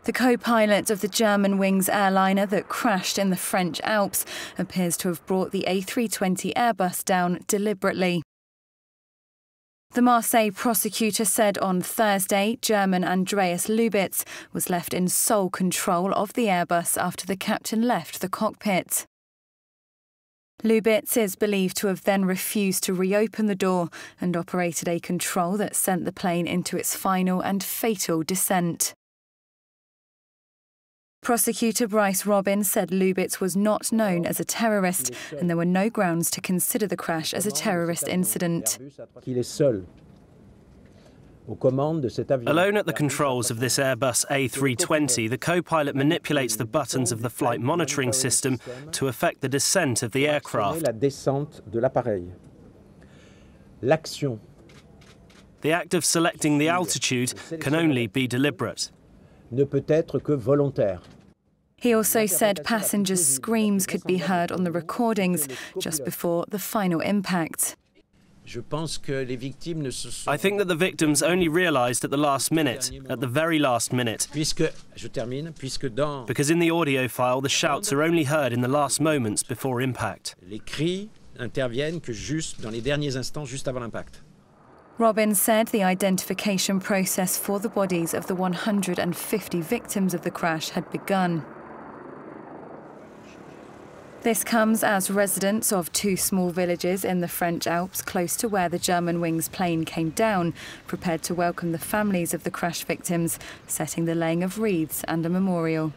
The co-pilot of the Germanwings airliner that crashed in the French Alps appears to have brought the A320 Airbus down deliberately. The Marseille prosecutor said on Thursday German Andreas Lubitz was left in sole control of the Airbus after the captain left the cockpit. Lubitz is believed to have then refused to reopen the door and operated a control that sent the plane into its final and fatal descent. Prosecutor Bryce Robin said Lubitz was not known as a terrorist and there were no grounds to consider the crash as a terrorist incident. Alone at the controls of this Airbus A320, the co-pilot manipulates the buttons of the flight monitoring system to affect the descent of the aircraft. The act of selecting the altitude can only be deliberate. He also said passengers' screams could be heard on the recordings just before the final impact. I think that the victims only realised at the very last minute, because in the audio file the shouts are only heard in the last moments before impact. Robin said the identification process for the bodies of the 150 victims of the crash had begun. This comes as residents of two small villages in the French Alps close to where the Germanwings plane came down, prepared to welcome the families of the crash victims, setting the laying of wreaths and a memorial.